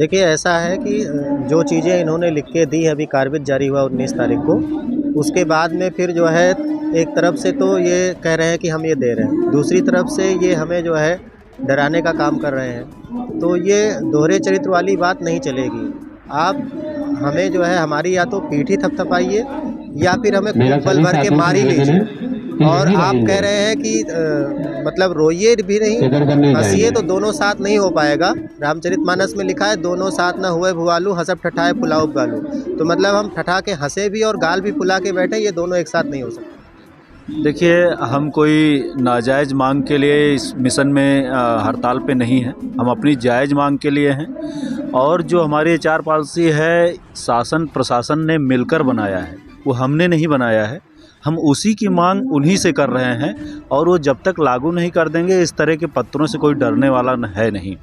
देखिए ऐसा है कि जो चीज़ें इन्होंने लिख के दी है, अभी कार्रवाई जारी हुआ 19 तारीख को, उसके बाद में फिर जो है एक तरफ से तो ये कह रहे हैं कि हम ये दे रहे हैं, दूसरी तरफ से ये हमें जो है डराने का काम कर रहे हैं। तो ये दोहरे चरित्र वाली बात नहीं चलेगी। आप हमें जो है हमारी या तो पीठ ही थपथपाइए या फिर हमें खूब बल भर के मार ही लीजिए। और आप कह रहे हैं कि मतलब रोइए भी नहीं हंसिए, तो दोनों साथ नहीं हो पाएगा। रामचरितमानस में लिखा है दोनों साथ न हुए भुआलू, हंसब ठठाए फुलाओ गालू। तो मतलब हम ठठा के हंसे भी और गाल भी फुला के बैठे, ये दोनों एक साथ नहीं हो सकते। देखिए, हम कोई नाजायज़ मांग के लिए इस मिशन में हड़ताल पे नहीं हैं। हम अपनी जायज़ मांग के लिए हैं। और जो हमारी एचआर पॉलिसी है, शासन प्रशासन ने मिलकर बनाया है, वो हमने नहीं बनाया है। हम उसी की मांग उन्हीं से कर रहे हैं और वो जब तक लागू नहीं कर देंगे, इस तरह के पत्रों से कोई डरने वाला है नहीं।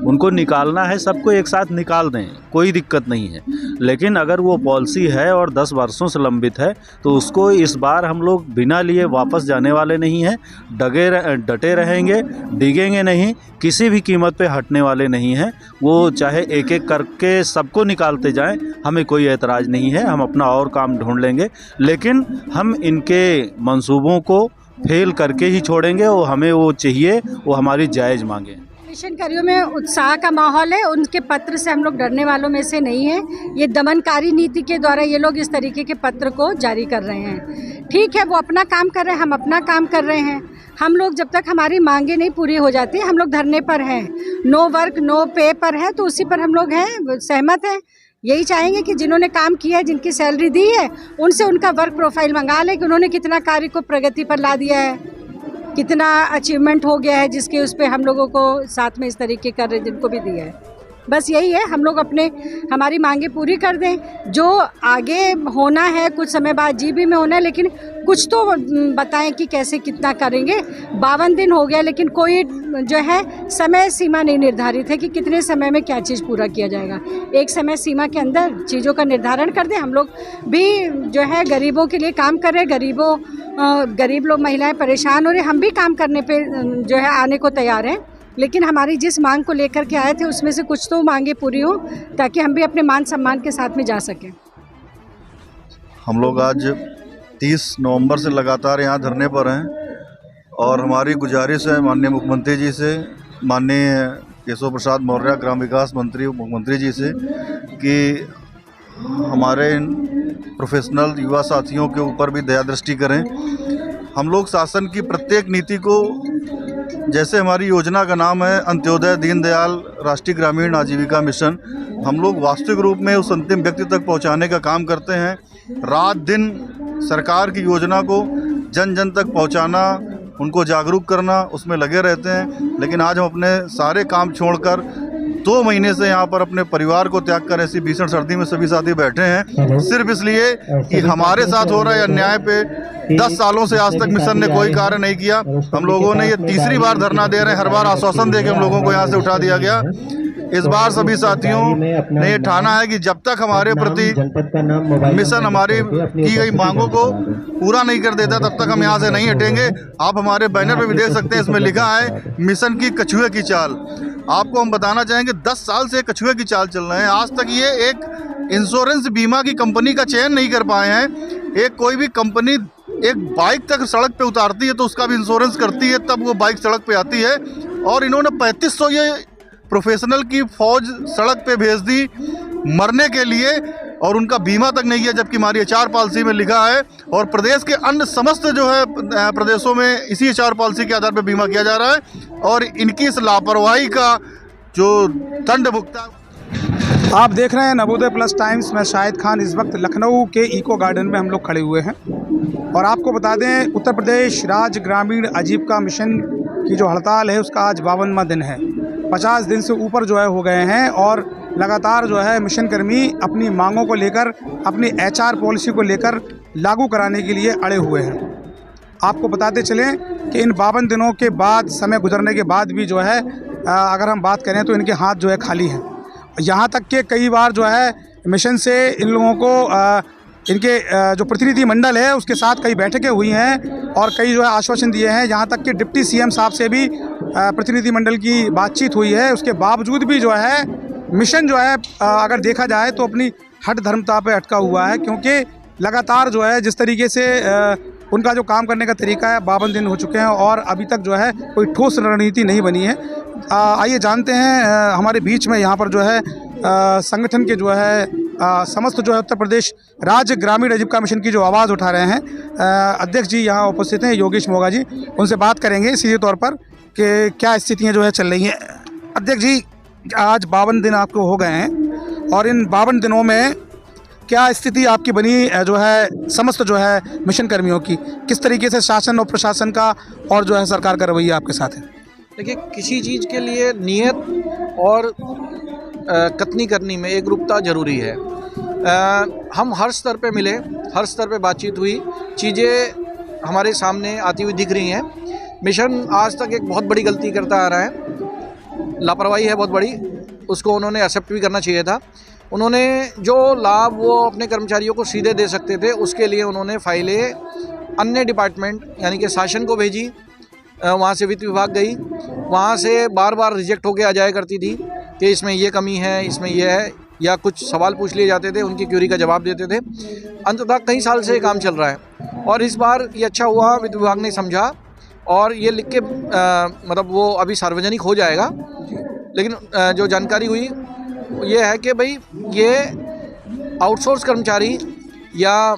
उनको निकालना है, सबको एक साथ निकाल दें, कोई दिक्कत नहीं है। लेकिन अगर वो पॉलिसी है और 10 वर्षों से लंबित है तो उसको इस बार हम लोग बिना लिए वापस जाने वाले नहीं हैं। डटे रहेंगे, डिगेंगे नहीं, किसी भी कीमत पे हटने वाले नहीं हैं। वो चाहे एक एक करके सबको निकालते जाएं, हमें कोई एतराज़ नहीं है। हम अपना और काम ढूंढ लेंगे, लेकिन हम इनके मंसूबों को फेल करके ही छोड़ेंगे। और हमें वो चाहिए, वो हमारी जायज़ मांगे। मिशनकारियों में उत्साह का माहौल है, उनके पत्र से हम लोग डरने वालों में से नहीं है। ये दमनकारी नीति के द्वारा ये लोग इस तरीके के पत्र को जारी कर रहे हैं। ठीक है, वो अपना काम कर रहे हैं, हम अपना काम कर रहे हैं। हम लोग जब तक हमारी मांगे नहीं पूरी हो जाती, हम लोग धरने पर हैं। नो वर्क नो पे पर है, तो उसी पर हम लोग हैं, सहमत हैं। यही चाहेंगे कि जिन्होंने काम किया है, जिनकी सैलरी दी है, उनसे उनका वर्क प्रोफाइल मंगा लें कि उन्होंने कितना कार्य को प्रगति पर ला दिया है, कितना अचीवमेंट हो गया है, जिसके उस पर हम लोगों को साथ में इस तरीके कर रहे जिनको भी दिया है। बस यही है, हम लोग हमारी मांगे पूरी कर दें। जो आगे होना है कुछ समय बाद जीबी में होना है, लेकिन कुछ तो बताएं कि कैसे कितना करेंगे। 52 दिन हो गया, लेकिन कोई जो है समय सीमा नहीं निर्धारित है कि कितने समय में क्या चीज़ पूरा किया जाएगा। एक समय सीमा के अंदर चीज़ों का निर्धारण कर दें। हम लोग भी जो है गरीबों के लिए काम कर रहे हैं। गरीब लोग, महिलाएं परेशान हो रहे, हम भी काम करने पे जो है आने को तैयार हैं। लेकिन हमारी जिस मांग को लेकर के आए थे उसमें से कुछ तो मांगे पूरी हो, ताकि हम भी अपने मान सम्मान के साथ में जा सकें। हम लोग आज 30 नवंबर से लगातार यहाँ धरने पर हैं और हमारी गुजारिश है माननीय मुख्यमंत्री जी से, माननीय केशव प्रसाद मौर्य ग्राम विकास मंत्री मुख्यमंत्री जी से, कि हमारे इन प्रोफेशनल युवा साथियों के ऊपर भी दया दृष्टि करें। हम लोग शासन की प्रत्येक नीति को, जैसे हमारी योजना का नाम है अंत्योदय दीनदयाल राष्ट्रीय ग्रामीण आजीविका मिशन, हम लोग वास्तविक रूप में उस अंतिम व्यक्ति तक पहुंचाने का काम करते हैं। रात दिन सरकार की योजना को जन जन तक पहुंचाना, उनको जागरूक करना, उसमें लगे रहते हैं। लेकिन आज हम अपने सारे काम छोड़कर 2 महीने से यहाँ पर अपने परिवार को त्याग कर ऐसी भीषण सर्दी में सभी साथी बैठे हैं, सिर्फ इसलिए कि हमारे साथ हो रहे अन्याय पे 10 सालों से आज तक मिशन ने कोई कार्य नहीं किया। हम लोगों ने ये तीसरी बार धरना दे रहे हैं, हर बार आश्वासन दे के हम लोगों को यहाँ से उठा दिया गया। इस बार सभी साथियों ने ये ठाना है कि जब तक हमारे प्रति मिशन हमारी की गई मांगों को पूरा नहीं कर देता, तब तक हम यहाँ से नहीं हटेंगे। आप हमारे बैनर पे भी देख सकते हैं, इसमें लिखा है मिशन की कछुए की चाल। आपको हम बताना चाहेंगे 10 साल से कछुए की चाल चल रहे हैं। आज तक ये एक इंश्योरेंस बीमा की कंपनी का चयन नहीं कर पाए हैं। एक कोई भी कंपनी एक बाइक तक सड़क पे उतारती है तो उसका भी इंश्योरेंस करती है, तब वो बाइक सड़क पे आती है। और इन्होंने 3500 ये प्रोफेशनल की फौज सड़क पे भेज दी मरने के लिए, और उनका बीमा तक नहीं किया, जबकि हमारी एचआर पॉलिसी में लिखा है। और प्रदेश के अन्य समस्त जो है प्रदेशों में इसी एचआर पॉलिसी के आधार पर बीमा किया जा रहा है। और इनकी इस लापरवाही का जो दंड भुगतान। आप देख रहे हैं नवोदय प्लस टाइम्स में शाहिद खान। इस वक्त लखनऊ के इको गार्डन में हम लोग खड़े हुए हैं और आपको बता दें, उत्तर प्रदेश राज्य ग्रामीण आजीविका मिशन की जो हड़ताल है उसका आज 52वां दिन है। 50 दिन से ऊपर जो है हो गए हैं और लगातार जो है मिशन कर्मी अपनी मांगों को लेकर, अपनी एचआर पॉलिसी को लेकर लागू कराने के लिए अड़े हुए हैं। आपको बताते चलें कि इन 52 दिनों के बाद, समय गुजरने के बाद भी जो है अगर हम बात करें तो इनके हाथ जो है खाली हैं। यहाँ तक कि कई बार जो है मिशन से इन लोगों को इनके जो प्रतिनिधि मंडल है उसके साथ कई बैठकें हुई हैं और कई जो है आश्वासन दिए हैं। यहाँ तक कि डिप्टी सीएम साहब से भी प्रतिनिधि मंडल की बातचीत हुई है। उसके बावजूद भी जो है मिशन जो है अगर देखा जाए तो अपनी हठ धर्मता पे अटका हुआ है, क्योंकि लगातार जो है जिस तरीके से उनका जो काम करने का तरीका है, 52 दिन हो चुके हैं और अभी तक जो है कोई ठोस रणनीति नहीं बनी है। आइए जानते हैं हमारे बीच में यहाँ पर जो है संगठन के जो है समस्त जो है उत्तर प्रदेश राज्य ग्रामीण आजीविका मिशन की जो आवाज़ उठा रहे हैं अध्यक्ष जी यहाँ उपस्थित हैं, योगेश मोगा जी। उनसे बात करेंगे सीधे तौर पर कि क्या स्थितियाँ जो है चल रही हैं। अध्यक्ष जी, आज 52 दिन आपको हो गए हैं और इन 52 दिनों में क्या स्थिति आपकी बनी जो है समस्त जो है मिशन कर्मियों की, किस तरीके से शासन और प्रशासन का और जो है सरकार का रवैया आपके साथ है? देखिए, किसी चीज़ के लिए नियत और कथनी करनी में एकरूपता ज़रूरी है। हम हर स्तर पे मिले, हर स्तर पे बातचीत हुई, चीज़ें हमारे सामने आती हुई दिख रही हैं। मिशन आज तक एक बहुत बड़ी गलती करता आ रहा है, लापरवाही है बहुत बड़ी, उसको उन्होंने एक्सेप्ट भी करना चाहिए था। उन्होंने जो लाभ वो अपने कर्मचारियों को सीधे दे सकते थे, उसके लिए उन्होंने फाइलें अन्य डिपार्टमेंट यानी कि शासन को भेजी, वहाँ से वित्त विभाग गई, वहाँ से बार बार रिजेक्ट होके आ जाया करती थी कि इसमें ये कमी है, इसमें ये है, या कुछ सवाल पूछ लिए जाते थे, उनकी क्यूरी का जवाब देते थे। अंततः कई साल से ये काम चल रहा है और इस बार ये अच्छा हुआ वित्त विभाग ने समझा और ये लिख के मतलब वो अभी सार्वजनिक हो जाएगा। लेकिन जो जानकारी हुई ये है कि भाई ये आउटसोर्स कर्मचारी या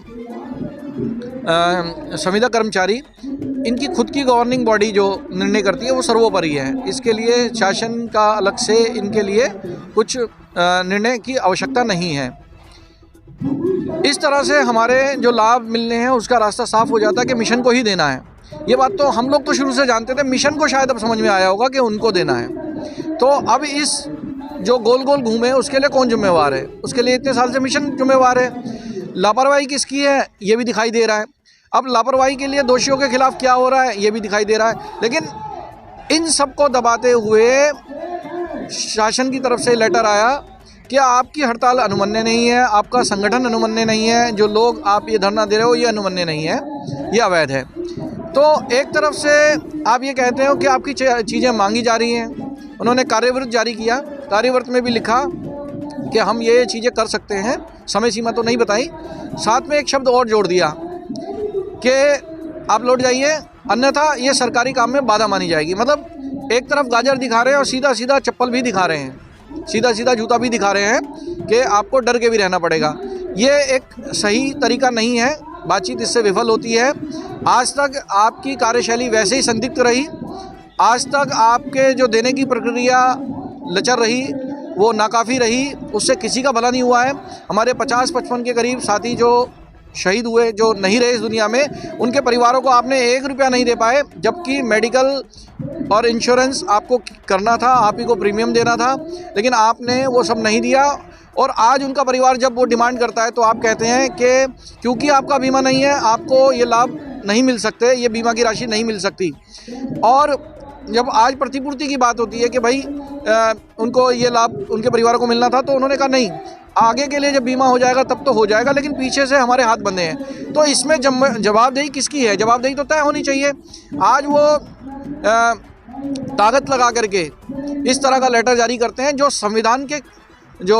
संविदा कर्मचारी, इनकी खुद की गवर्निंग बॉडी जो निर्णय करती है वो सर्वोपरि है। इसके लिए शासन का अलग से इनके लिए कुछ निर्णय की आवश्यकता नहीं है। इस तरह से हमारे जो लाभ मिलने हैं उसका रास्ता साफ हो जाता है कि मिशन को ही देना है। ये बात तो हम लोग तो शुरू से जानते थे, मिशन को शायद अब समझ में आया होगा कि उनको देना है। तो अब इस जो गोल गोल घूमे उसके लिए कौन जिम्मेवार है? उसके लिए इतने साल से मिशन जिम्मेवार है। लापरवाही किसकी है ये भी दिखाई दे रहा है। अब लापरवाही के लिए दोषियों के खिलाफ क्या हो रहा है ये भी दिखाई दे रहा है। लेकिन इन सबको दबाते हुए शासन की तरफ से लेटर आया कि आपकी हड़ताल अनुमन्य नहीं है, आपका संगठन अनुमन्य नहीं है, जो लोग आप ये धरना दे रहे हो ये अनुमन्य नहीं है, ये अवैध है। तो एक तरफ से आप ये कहते हो कि आपकी चीज़ें मांगी जा रही हैं। उन्होंने कार्यवृत्त जारी किया, कार्यवृत्त में भी लिखा कि हम ये चीज़ें कर सकते हैं, समय सीमा तो नहीं बताई। साथ में एक शब्द और जोड़ दिया कि आप लौट जाइए, अन्यथा ये सरकारी काम में बाधा मानी जाएगी। मतलब एक तरफ गाजर दिखा रहे हैं और सीधा सीधा चप्पल भी दिखा रहे हैं, सीधा सीधा जूता भी दिखा रहे हैं कि आपको डर के भी रहना पड़ेगा। ये एक सही तरीका नहीं है, बातचीत इससे विफल होती है। आज तक आपकी कार्यशैली वैसे ही संदिग्ध रही, आज तक आपके जो देने की प्रक्रिया लचर रही, वो नाकाफ़ी रही, उससे किसी का भला नहीं हुआ है। हमारे 50-55 के करीब साथी जो शहीद हुए, जो नहीं रहे इस दुनिया में, उनके परिवारों को आपने 1 रुपया नहीं दे पाए, जबकि मेडिकल और इंश्योरेंस आपको करना था, आप ही को प्रीमियम देना था, लेकिन आपने वो सब नहीं दिया। और आज उनका परिवार जब वो डिमांड करता है तो आप कहते हैं कि क्योंकि आपका बीमा नहीं है आपको ये लाभ नहीं मिल सकते, ये बीमा की राशि नहीं मिल सकती। और जब आज प्रतिपूर्ति की बात होती है कि भाई उनको ये लाभ उनके परिवार को मिलना था, तो उन्होंने कहा नहीं, आगे के लिए जब बीमा हो जाएगा तब तो हो जाएगा, लेकिन पीछे से हमारे हाथ बंधे हैं। तो इसमें जवाबदेही किसकी है? जवाबदेही तो तय होनी चाहिए। आज वो ताकत लगा करके इस तरह का लेटर जारी करते हैं जो संविधान के जो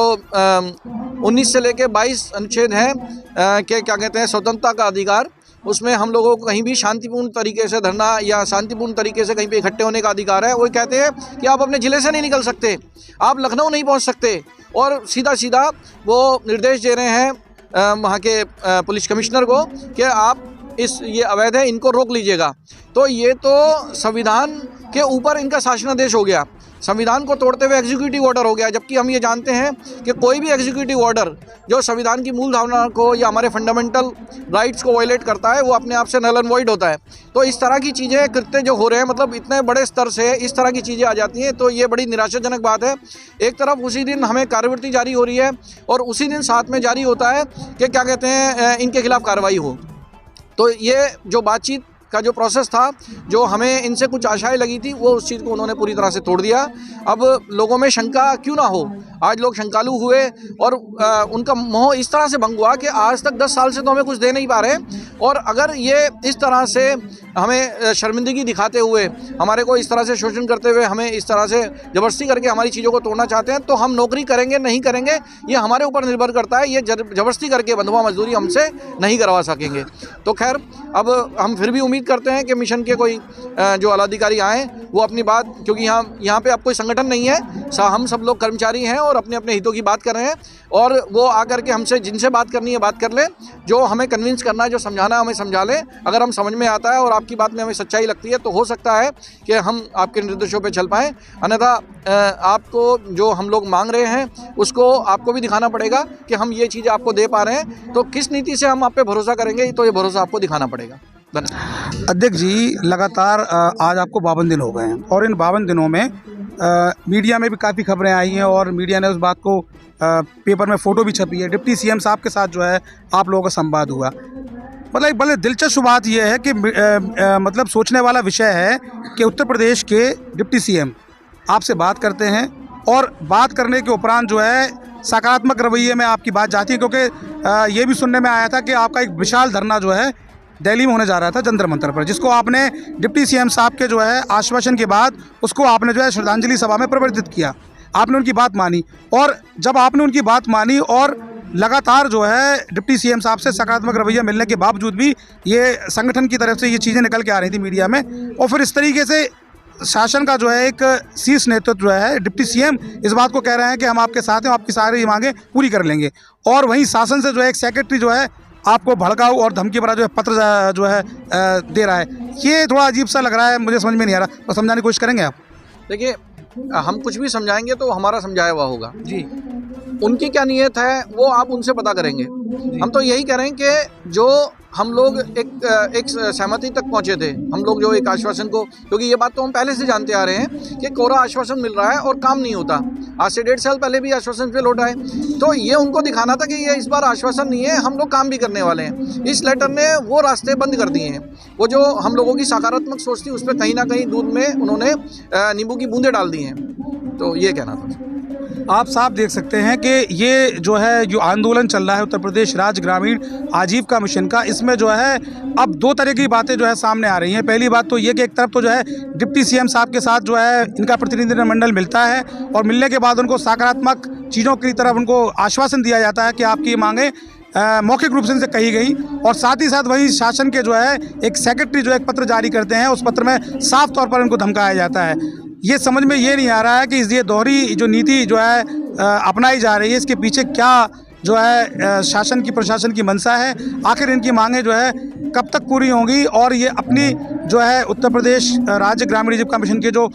19 से लेकर 22 अनुच्छेद हैं कि क्या कहते हैं, स्वतंत्रता का अधिकार, उसमें हम लोगों को कहीं भी शांतिपूर्ण तरीके से धरना या शांतिपूर्ण तरीके से कहीं पे इकट्ठे होने का अधिकार है। वो कहते हैं कि आप अपने ज़िले से नहीं निकल सकते, आप लखनऊ नहीं पहुंच सकते, और सीधा सीधा वो निर्देश दे रहे हैं वहाँ के पुलिस कमिश्नर को कि आप ये अवैध है, इनको रोक लीजिएगा। तो ये तो संविधान के ऊपर इनका शासनादेश हो गया, संविधान को तोड़ते हुए एग्जीक्यूटिव ऑर्डर हो गया। जबकि हम ये जानते हैं कि कोई भी एग्जीक्यूटिव ऑर्डर जो संविधान की मूल भावना को या हमारे फंडामेंटल राइट्स को वायलेट करता है वो अपने आप से नल एंड वॉइड होता है। तो इस तरह की चीज़ें कृत्य जो हो रहे हैं, मतलब इतने बड़े स्तर से इस तरह की चीज़ें आ जाती हैं, तो ये बड़ी निराशाजनक बात है। एक तरफ उसी दिन हमें कार्यवृत्ति जारी हो रही है और उसी दिन साथ में जारी होता है कि क्या कहते हैं इनके खिलाफ कार्रवाई हो। तो ये जो बातचीत का जो प्रोसेस था, जो हमें इनसे कुछ आशाएं लगी थी, वो उस चीज़ को उन्होंने पूरी तरह से तोड़ दिया। अब लोगों में शंका क्यों ना हो, आज लोग शंकालु हुए और उनका मोह इस तरह से भंग हुआ कि आज तक 10 साल से तो हमें कुछ दे नहीं पा रहे, और अगर ये इस तरह से हमें शर्मिंदगी दिखाते हुए, हमारे को इस तरह से शोषण करते हुए, हमें इस तरह से ज़बरदस्ती करके हमारी चीज़ों को तोड़ना चाहते हैं, तो हम नौकरी करेंगे नहीं करेंगे ये हमारे ऊपर निर्भर करता है। ये ज़बरदस्ती करके बंधुआ मजदूरी हमसे नहीं करवा सकेंगे। तो खैर, अब हम फिर भी उम्मीद करते हैं कि मिशन के कोई जो आलाधिकारी आएँ, वो अपनी बात, क्योंकि यहाँ पे अब कोई संगठन नहीं है, हम सब लोग कर्मचारी हैं और अपने अपने हितों की बात कर रहे हैं, और वो आकर के हमसे जिनसे बात करनी है बात कर लें, जो हमें कन्विंस करना है, जो समझाना है हमें समझा लें। अगर हम समझ में आता है और आपकी बात में हमें सच्चाई लगती है, तो हो सकता है कि हम आपके निर्देशों पे चल पाएँ, अन्यथा आपको जो हम लोग मांग रहे हैं उसको आपको भी दिखाना पड़ेगा कि हम ये चीज़ें आपको दे पा रहे हैं। तो किस नीति से हम आप पे भरोसा करेंगे, तो ये भरोसा आपको दिखाना पड़ेगा। अध्यक्ष जी, लगातार आज आपको 52 दिन हो गए हैं, और इन 52 दिनों में मीडिया में भी काफ़ी खबरें आई हैं, और मीडिया ने उस बात को पेपर में फ़ोटो भी छपी है। डिप्टी सीएम साहब के साथ जो है आप लोगों का संवाद हुआ। मतलब एक बड़े दिलचस्प बात यह है कि मतलब सोचने वाला विषय है कि उत्तर प्रदेश के डिप्टी सीएम आपसे बात करते हैं, और बात करने के उपरांत जो है सकारात्मक रवैये में आपकी बात जाती है, क्योंकि ये भी सुनने में आया था कि आपका एक विशाल धरना जो है दिल्ली में होने जा रहा था जंतर मंतर पर, जिसको आपने डिप्टी सीएम साहब के जो है आश्वासन के बाद उसको आपने जो है श्रद्धांजलि सभा में परिवर्तित किया। आपने उनकी बात मानी, और जब आपने उनकी बात मानी और लगातार जो है डिप्टी सीएम साहब से सकारात्मक रवैया मिलने के बावजूद भी ये संगठन की तरफ से ये चीज़ें निकल के आ रही थी मीडिया में, और फिर इस तरीके से शासन का जो है एक शीर्ष नेतृत्व जो है डिप्टी सीएम इस बात को कह रहे हैं कि हम आपके साथ हैं, आपकी सारी मांगें पूरी कर लेंगे, और वहीं शासन से जो है एक सेक्रेटरी जो है आपको भड़काऊ और धमकी भरा जो है पत्र जो है दे रहा है। ये थोड़ा अजीब सा लग रहा है, मुझे समझ में नहीं आ रहा, तो समझाने की कोशिश करेंगे आप? देखिए, हम कुछ भी समझाएंगे तो हमारा समझाया हुआ होगा जी। उनकी क्या नीयत है वो आप उनसे पता करेंगे। हम तो यही कह रहे हैं कि जो हम लोग एक सहमति तक पहुंचे थे, हम लोग जो एक आश्वासन को, क्योंकि ये बात तो हम पहले से जानते आ रहे हैं कि कोरा आश्वासन मिल रहा है और काम नहीं होता। आज से 1.5 साल पहले भी आश्वासन पे लौट आए, तो ये उनको दिखाना था कि ये इस बार आश्वासन नहीं है, हम लोग काम भी करने वाले हैं। इस लेटर ने वो रास्ते बंद कर दिए हैं। वो जो हम लोगों की सकारात्मक सोच थी उस पर कहीं ना कहीं दूध में उन्होंने नींबू की बूंदें डाल दी हैं। तो ये कहना था। आप साफ देख सकते हैं कि ये जो है जो आंदोलन चल रहा है उत्तर प्रदेश राज्य ग्रामीण आजीविका मिशन का, इसमें जो है अब 2 तरह की बातें जो है सामने आ रही हैं। पहली बात तो ये कि एक तरफ तो जो है डिप्टी सीएम साहब के साथ जो है इनका प्रतिनिधिमंडल मिलता है, और मिलने के बाद उनको सकारात्मक चीज़ों की तरफ उनको आश्वासन दिया जाता है कि आपकी मांगें मौखिक रूप से इनसे कही गई, और साथ ही साथ वही शासन के जो है एक सेक्रेटरी जो एक पत्र जारी करते हैं, उस पत्र में साफ तौर पर इनको धमकाया जाता है। ये समझ में ये नहीं आ रहा है कि ये दोहरी जो नीति जो है अपनाई जा रही है, इसके पीछे क्या जो है शासन की प्रशासन की मंशा है, आखिर इनकी मांगें जो है कब तक पूरी होंगी, और ये अपनी जो है उत्तर प्रदेश राज्य ग्रामीण आजीविका मिशन के जो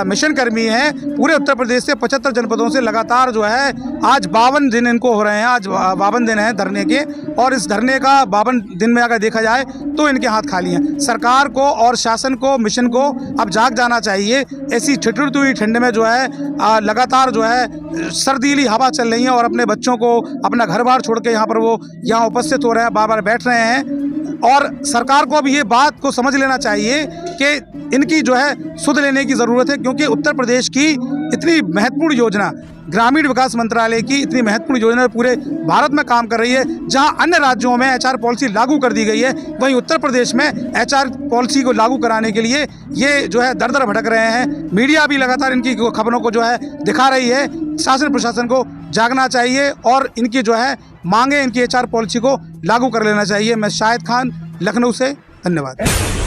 मिशन कर्मी हैं पूरे उत्तर प्रदेश से 75 जनपदों से लगातार जो है आज 52 दिन इनको हो रहे हैं, आज 52 दिन हैं धरने के, और इस धरने का 52 दिन में अगर देखा जाए तो इनके हाथ खाली हैं। सरकार को और शासन को, मिशन को अब जाग जाना चाहिए। ऐसी ठिठुरती हुई ठंड में जो है लगातार जो है सर्दीली हवा चल रही है, और अपने बच्चों को अपना घर बार छोड़ के यहाँ पर वो यहाँ उपस्थित हो रहे हैं, बार-बार बैठ रहे हैं, और सरकार को अब ये बात को समझ लेना चाहिए कि इनकी जो है सुध लेने की ज़रूरत है, क्योंकि उत्तर प्रदेश की इतनी महत्वपूर्ण योजना, ग्रामीण विकास मंत्रालय की इतनी महत्वपूर्ण योजना पूरे भारत में काम कर रही है। जहां अन्य राज्यों में एचआर पॉलिसी लागू कर दी गई है, वहीं उत्तर प्रदेश में एचआर पॉलिसी को लागू कराने के लिए ये जो है दर दर भटक रहे हैं। मीडिया भी लगातार इनकी खबरों को जो है दिखा रही है। शासन प्रशासन को जागना चाहिए और इनकी जो है मांगे, इनकी एचआर पॉलिसी को लागू कर लेना चाहिए। मैं शाहिद खान, लखनऊ से, धन्यवाद।